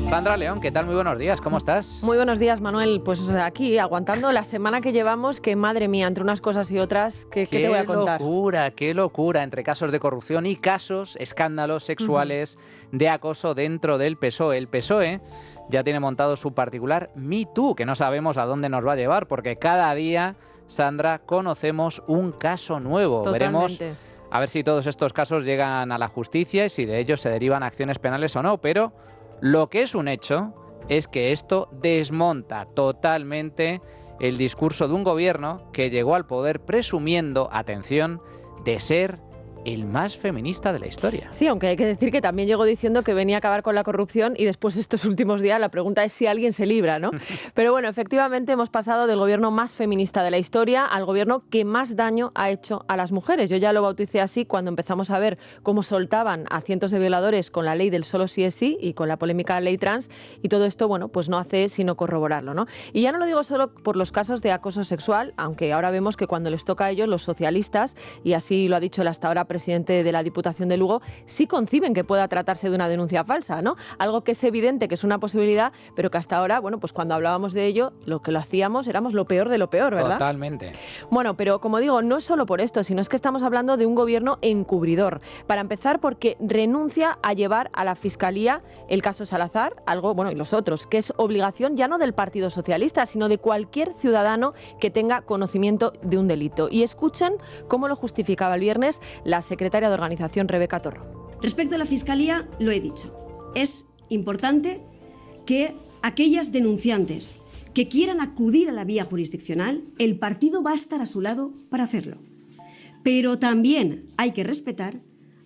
Sandra León, ¿qué tal? Muy buenos días, ¿cómo estás? Muy buenos días, Manuel. Pues aquí, aguantando la semana que llevamos, que madre mía, entre unas cosas y otras, ¿qué te voy a contar? Qué locura, entre casos de corrupción y casos, escándalos sexuales de acoso dentro del PSOE. El PSOE ya tiene montado su particular Me Too, que no sabemos a dónde nos va a llevar, porque cada día, Sandra, conocemos un caso nuevo. Totalmente. Veremos a ver si todos estos casos llegan a la justicia y si de ellos se derivan acciones penales o no, pero lo que es un hecho es que esto desmonta totalmente el discurso de un gobierno que llegó al poder presumiendo, atención, de ser el más feminista de la historia. Sí, aunque hay que decir que también llegó diciendo que venía a acabar con la corrupción y después de estos últimos días la pregunta es si alguien se libra, ¿no? Pero bueno, efectivamente hemos pasado del gobierno más feminista de la historia al gobierno que más daño ha hecho a las mujeres. Yo ya lo bauticé así cuando empezamos a ver cómo soltaban a cientos de violadores con la ley del solo sí es sí y con la polémica ley trans, y todo esto, bueno, pues no hace sino corroborarlo, ¿no? Y ya no lo digo solo por los casos de acoso sexual, aunque ahora vemos que cuando les toca a ellos, los socialistas, y así lo ha dicho el hasta ahora presidente de la Diputación de Lugo, sí conciben que pueda tratarse de una denuncia falsa, ¿no? Algo que es evidente que es una posibilidad, pero que hasta ahora, bueno, pues cuando hablábamos de ello, lo que lo hacíamos éramos lo peor de lo peor, ¿verdad? Totalmente. Bueno, pero como digo, no es solo por esto, sino es que estamos hablando de un gobierno encubridor. Para empezar, porque renuncia a llevar a la Fiscalía el caso Salazar, algo, bueno, y los otros, que es obligación ya no del Partido Socialista, sino de cualquier ciudadano que tenga conocimiento de un delito. Y escuchen cómo lo justificaba el viernes la secretaria de Organización, Rebeca Torro. Respecto a la Fiscalía, lo he dicho. Es importante que aquellas denunciantes que quieran acudir a la vía jurisdiccional, el partido va a estar a su lado para hacerlo. Pero también hay que respetar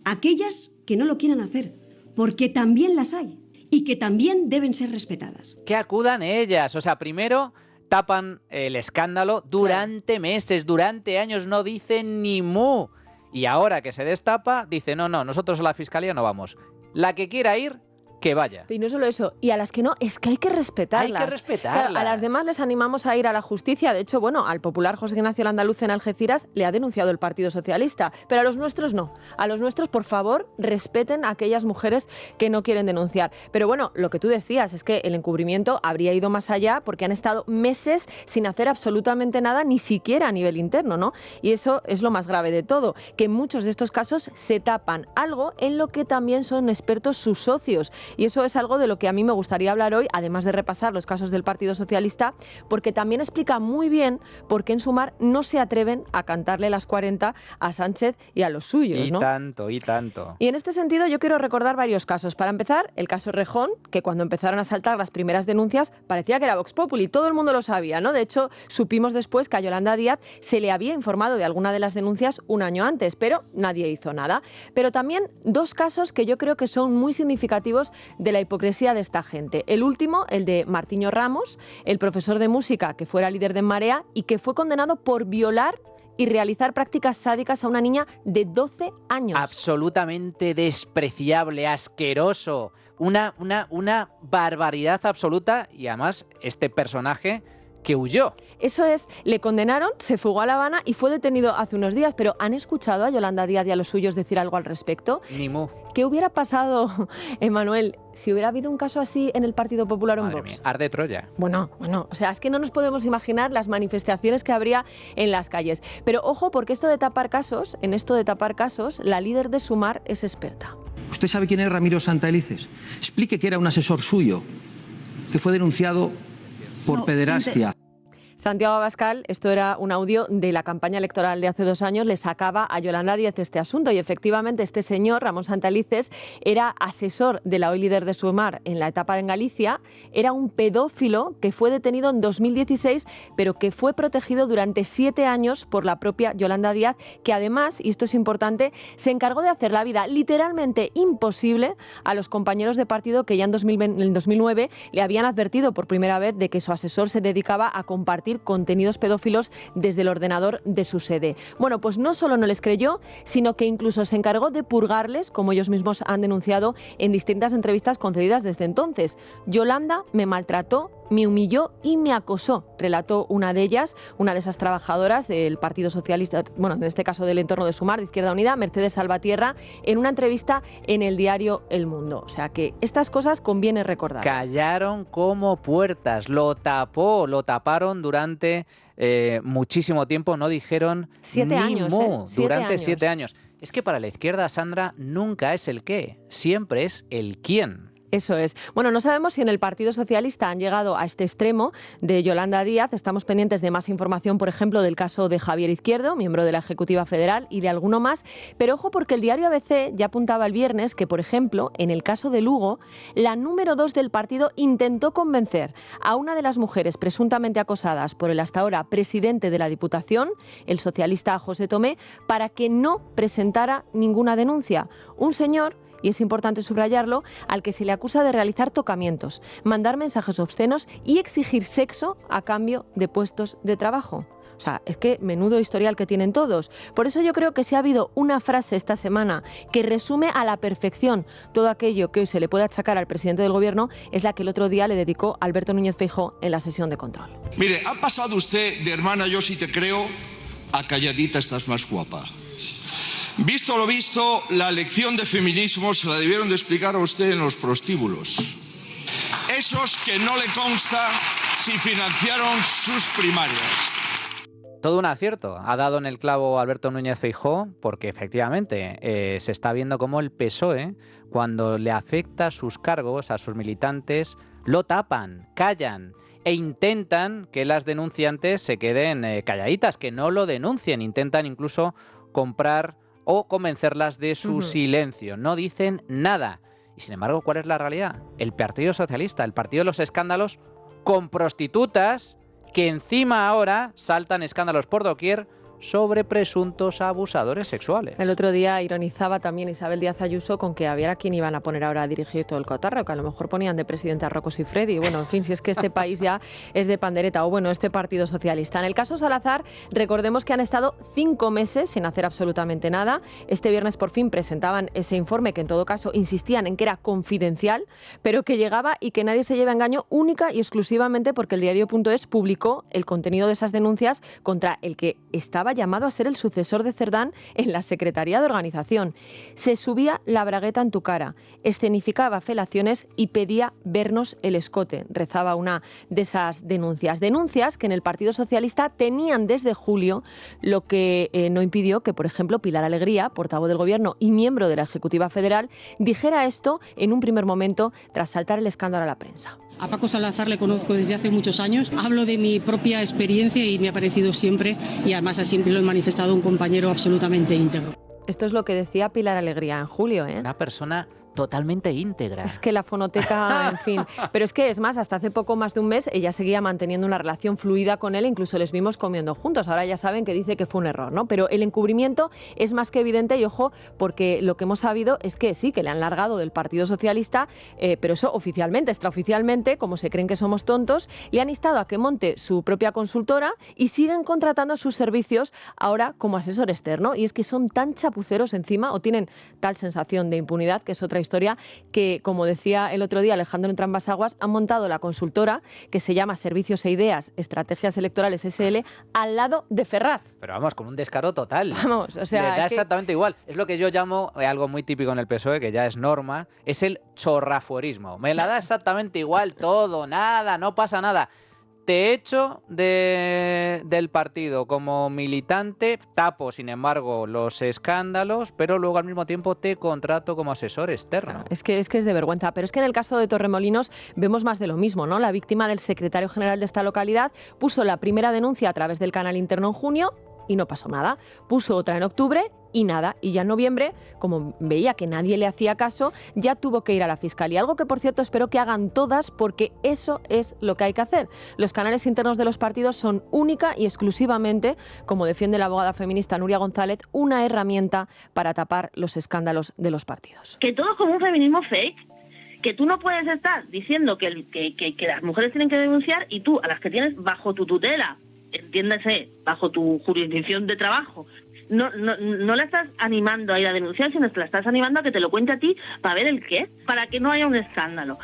a aquellas que no lo quieran hacer, porque también las hay y que también deben ser respetadas. Que acudan ellas, o sea, primero tapan el escándalo durante meses, durante años, no dicen ni mu. Y ahora que se destapa, dice, no, nosotros a la Fiscalía no vamos. La que quiera ir, que vaya. Y no solo eso, y a las que no, es que hay que respetarlas. Hay que respetarlas. Claro, a las demás les animamos a ir a la justicia. De hecho, bueno, al popular José Ignacio Landaluz en Algeciras le ha denunciado el Partido Socialista, pero a los nuestros no. A los nuestros, por favor, respeten a aquellas mujeres que no quieren denunciar. Pero bueno, lo que tú decías es que el encubrimiento habría ido más allá porque han estado meses sin hacer absolutamente nada, ni siquiera a nivel interno, ¿no? Y eso es lo más grave de todo, que en muchos de estos casos se tapan algo en lo que también son expertos sus socios. Y eso es algo de lo que a mí me gustaría hablar hoy, además de repasar los casos del Partido Socialista, porque también explica muy bien por qué en Sumar no se atreven a cantarle las 40 a Sánchez y a los suyos, ¿no? Y tanto. Y en este sentido yo quiero recordar varios casos. Para empezar, el caso Rejón, que cuando empezaron a saltar las primeras denuncias parecía que era Vox Populi, todo el mundo lo sabía, ¿no? De hecho, supimos después que a Yolanda Díaz se le había informado de alguna de las denuncias un año antes, pero nadie hizo nada. Pero también dos casos que yo creo que son muy significativos de la hipocresía de esta gente. El último, el de Martiño Ramos, el profesor de música que fuera líder de En Marea y que fue condenado por violar y realizar prácticas sádicas a una niña de 12 años. Absolutamente despreciable, asqueroso, una barbaridad absoluta, y además este personaje que huyó. Eso es, le condenaron, se fugó a La Habana y fue detenido hace unos días, pero ¿han escuchado a Yolanda Díaz y a los suyos decir algo al respecto? Ni mu. ¿Qué hubiera pasado, Emmanuel, si hubiera habido un caso así en el Partido Popular o en Madre Vox? mía, arde Troya. Bueno, o sea, es que no nos podemos imaginar las manifestaciones que habría en las calles. Pero ojo, porque en esto de tapar casos, la líder de Sumar es experta. ¿Usted sabe quién es Ramiro Santaelices? Explique que era un asesor suyo, que fue denunciado por pederastia. Santiago Abascal, esto era un audio de la campaña electoral de hace 2 años, le sacaba a Yolanda Díaz este asunto y efectivamente este señor, Ramón Santalices, era asesor de la hoy líder de Sumar en la etapa en Galicia, era un pedófilo que fue detenido en 2016, pero que fue protegido durante 7 años por la propia Yolanda Díaz, que además, y esto es importante, se encargó de hacer la vida literalmente imposible a los compañeros de partido que ya en 2009 le habían advertido por primera vez de que su asesor se dedicaba a compartir contenidos pedófilos desde el ordenador de su sede. Bueno, pues no solo no les creyó, sino que incluso se encargó de purgarles, como ellos mismos han denunciado en distintas entrevistas concedidas desde entonces. Yolanda me maltrató, me humilló y me acosó, relató una de ellas, una de esas trabajadoras del Partido Socialista, bueno, en este caso del entorno de Sumar, de Izquierda Unida, Mercedes Salvatierra, en una entrevista en el diario El Mundo. O sea que estas cosas conviene recordarlas. Callaron como puertas, lo taparon durante muchísimo tiempo, no dijeron 7 ni años, mu, 7 durante años. 7 años. Es que para la izquierda, Sandra, nunca es el qué, siempre es el quién. Eso es. Bueno, no sabemos si en el Partido Socialista han llegado a este extremo de Yolanda Díaz. Estamos pendientes de más información, por ejemplo, del caso de Javier Izquierdo, miembro de la Ejecutiva Federal, y de alguno más. Pero ojo, porque el diario ABC ya apuntaba el viernes que, por ejemplo, en el caso de Lugo, la número 2 del partido intentó convencer a una de las mujeres presuntamente acosadas por el hasta ahora presidente de la Diputación, el socialista José Tomé, para que no presentara ninguna denuncia. Un señor, y es importante subrayarlo, al que se le acusa de realizar tocamientos, mandar mensajes obscenos y exigir sexo a cambio de puestos de trabajo. O sea, es que menudo historial que tienen todos. Por eso yo creo que si ha habido una frase esta semana que resume a la perfección todo aquello que hoy se le puede achacar al presidente del Gobierno, es la que el otro día le dedicó Alberto Núñez Feijóo en la sesión de control. Mire, ha pasado usted de hermana yo sí te creo a calladita estás más guapa. Visto lo visto, la lección de feminismo se la debieron de explicar a usted en los prostíbulos. Esos que no le consta si financiaron sus primarias. Todo un acierto. Ha dado en el clavo Alberto Núñez Feijóo porque efectivamente se está viendo cómo el PSOE, cuando le afecta sus cargos a sus militantes, lo tapan, callan e intentan que las denunciantes se queden calladitas, que no lo denuncien. Intentan incluso comprar o convencerlas de su silencio. No dicen nada. Y sin embargo, ¿cuál es la realidad? El Partido Socialista, el partido de los escándalos con prostitutas, que encima ahora saltan escándalos por doquier sobre presuntos abusadores sexuales. El otro día ironizaba también Isabel Díaz Ayuso con que había a quién iban a poner ahora a dirigir todo el cotarro, que a lo mejor ponían de presidente a Rocco Siffredi. Bueno, en fin, si es que este país ya es de pandereta, o bueno, este Partido Socialista. En el caso Salazar, recordemos que han estado 5 meses sin hacer absolutamente nada. Este viernes por fin presentaban ese informe que en todo caso insistían en que era confidencial, pero que llegaba y que nadie se lleve a engaño única y exclusivamente porque el diario.es publicó el contenido de esas denuncias contra el que estaba llamado a ser el sucesor de Cerdán en la Secretaría de Organización. Se subía la bragueta en tu cara, escenificaba felaciones y pedía vernos el escote, rezaba una de esas denuncias. Denuncias que en el Partido Socialista tenían desde julio, lo que no impidió que, por ejemplo, Pilar Alegría, portavoz del Gobierno y miembro de la Ejecutiva Federal, dijera esto en un primer momento tras saltar el escándalo a la prensa. A Paco Salazar le conozco desde hace muchos años. Hablo de mi propia experiencia y me ha parecido siempre, y además siempre lo he manifestado, un compañero absolutamente íntegro. Esto es lo que decía Pilar Alegría en julio, ¿eh? Una persona totalmente íntegra. Es que la fonoteca, en fin. Pero es que, es más, hasta hace poco más de un mes ella seguía manteniendo una relación fluida con él, incluso les vimos comiendo juntos. Ahora ya saben que dice que fue un error, ¿no? Pero el encubrimiento es más que evidente y ojo, porque lo que hemos sabido es que sí, que le han largado del Partido Socialista, pero eso oficialmente, extraoficialmente, como se creen que somos tontos, le han instado a que monte su propia consultora y siguen contratando sus servicios ahora como asesor externo. Y es que son tan chapuceros encima, o tienen tal sensación de impunidad, que es otra historia, que, como decía el otro día Alejandro Entrambas-Aguas, han montado la consultora que se llama Servicios e Ideas, Estrategias Electorales SL, al lado de Ferraz. Pero vamos, con un descaro total. Vamos, o sea... Le da exactamente igual. Es lo que yo llamo, algo muy típico en el PSOE, que ya es norma, es el chorrafuerismo. Me la da exactamente igual todo, nada, no pasa nada. Te echo del partido como militante, tapo, sin embargo, los escándalos, pero luego al mismo tiempo te contrato como asesor externo. Claro, es que es de vergüenza. Pero es que en el caso de Torremolinos vemos más de lo mismo, ¿no? La víctima del secretario general de esta localidad puso la primera denuncia a través del canal interno en junio y no pasó nada. Puso otra en octubre y nada. Y ya en noviembre, como veía que nadie le hacía caso, ya tuvo que ir a la Fiscalía. Algo que, por cierto, espero que hagan todas, porque eso es lo que hay que hacer. Los canales internos de los partidos son única y exclusivamente, como defiende la abogada feminista Nuria González, una herramienta para tapar los escándalos de los partidos. Que todo es como un feminismo fake. Que tú no puedes estar diciendo que las mujeres tienen que denunciar y tú, a las que tienes bajo tu tutela, entiéndase, bajo tu jurisdicción de trabajo, no la estás animando a ir a denunciar, sino que la estás animando a que te lo cuente a ti para ver el qué, para que no haya un escándalo.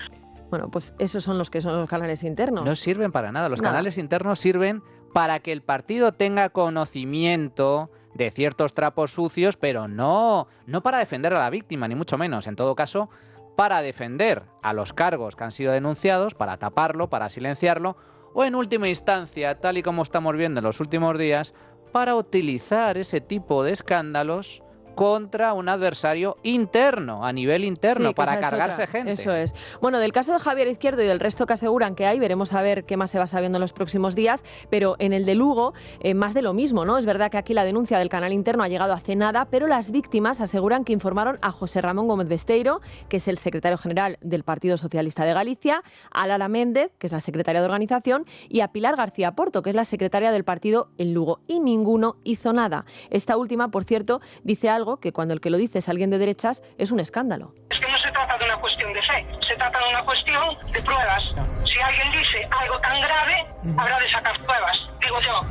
Bueno, pues esos son los que son los canales internos. No sirven para nada. Los canales internos sirven para que el partido tenga conocimiento de ciertos trapos sucios, pero no para defender a la víctima, ni mucho menos. En todo caso, para defender a los cargos que han sido denunciados, para taparlo, para silenciarlo, o en última instancia, tal y como estamos viendo en los últimos días, para utilizar ese tipo de escándalos contra un adversario interno, a nivel interno, Sí, para cargarse gente. Eso es. Bueno, del caso de Javier Izquierdo y del resto que aseguran que hay, veremos a ver qué más se va sabiendo en los próximos días, pero en el de Lugo, más de lo mismo, ¿no? Es verdad que aquí la denuncia del canal interno ha llegado hace nada, pero las víctimas aseguran que informaron a José Ramón Gómez Besteiro, que es el secretario general del Partido Socialista de Galicia, a Lara Méndez, que es la secretaria de organización, y a Pilar García Porto, que es la secretaria del partido en Lugo, y ninguno hizo nada. Esta última, por cierto, dice algo que cuando el que lo dice es alguien de derechas es un escándalo. Es que no se trata de una cuestión de fe, se trata de una cuestión de pruebas. Si alguien dice algo tan grave, habrá de sacar pruebas, digo yo.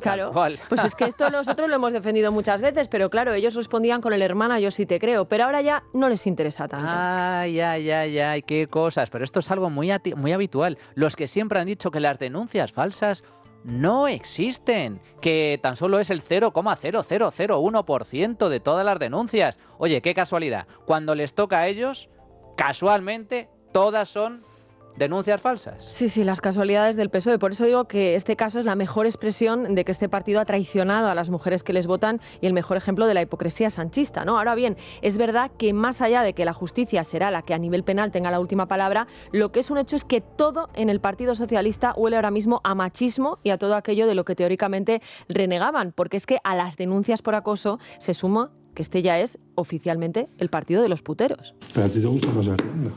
Claro, pues es que esto nosotros lo hemos defendido muchas veces, pero claro, ellos respondían con el hermana, yo sí te creo, pero ahora ya no les interesa tanto. Ay, qué cosas, pero esto es algo muy habitual. Los que siempre han dicho que las denuncias falsas no existen, que tan solo es el 0,0001% de todas las denuncias. Oye, qué casualidad, cuando les toca a ellos, casualmente, todas son denuncias falsas. Sí, las casualidades del PSOE. Por eso digo que este caso es la mejor expresión de que este partido ha traicionado a las mujeres que les votan y el mejor ejemplo de la hipocresía sanchista, ¿no? Ahora bien, es verdad que más allá de que la justicia será la que a nivel penal tenga la última palabra, lo que es un hecho es que todo en el Partido Socialista huele ahora mismo a machismo y a todo aquello de lo que teóricamente renegaban, porque es que a las denuncias por acoso se suma que este ya es oficialmente el partido de los puteros. ¿Pero a ti te gusta más Ariadna?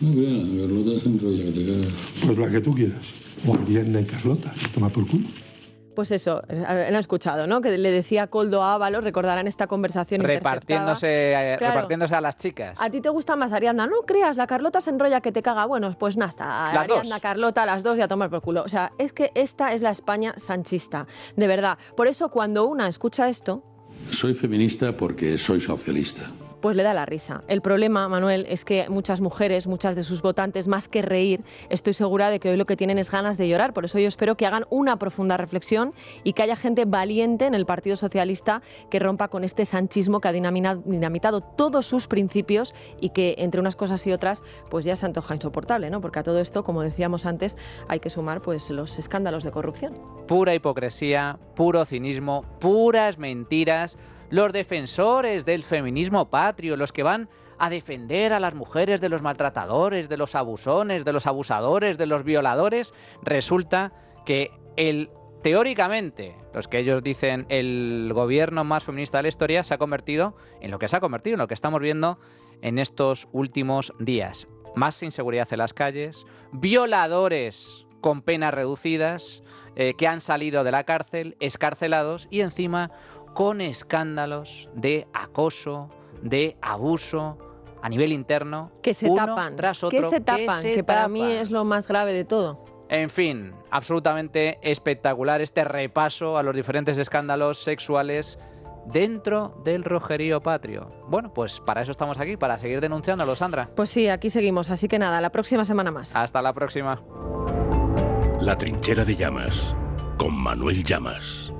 No creas, Carlota se enrolla que te cagas. Pues la que tú quieras. O Ariadna y Carlota, toma por culo. Pues eso, lo han escuchado, ¿no? Que le decía Koldo a Ábalos, recordarán esta conversación repartiéndose a las chicas. ¿A ti te gusta más Ariadna? No creas, la Carlota se enrolla que te caga. Bueno, pues nada, Ariadna, Carlota, las dos y a tomar por culo. O sea, es que esta es la España sanchista, de verdad. Por eso cuando una escucha esto... Soy feminista porque soy socialista. Pues le da la risa. El problema, Manuel, es que muchas mujeres, muchas de sus votantes, más que reír, estoy segura de que hoy lo que tienen es ganas de llorar. Por eso yo espero que hagan una profunda reflexión y que haya gente valiente en el Partido Socialista que rompa con este sanchismo que ha dinamitado todos sus principios y que, entre unas cosas y otras, pues ya se antoja insoportable, ¿no? Porque a todo esto, como decíamos antes, hay que sumar pues los escándalos de corrupción. Pura hipocresía, puro cinismo, puras mentiras. Los defensores del feminismo patrio, los que van a defender a las mujeres de los maltratadores, de los abusones, de los abusadores, de los violadores, resulta que teóricamente, los que ellos dicen el gobierno más feminista de la historia, se ha convertido en lo que se ha convertido, en lo que estamos viendo en estos últimos días. Más inseguridad en las calles, violadores con penas reducidas, que han salido de la cárcel, excarcelados y encima con escándalos de acoso, de abuso a nivel interno. Que se tapan, que para mí es lo más grave de todo. En fin, absolutamente espectacular este repaso a los diferentes escándalos sexuales dentro del rojerío patrio. Bueno, pues para eso estamos aquí, para seguir denunciándolo, Sandra. Pues sí, aquí seguimos, así que nada, la próxima semana más. Hasta la próxima. La trinchera de Llamas, con Manuel Llamas.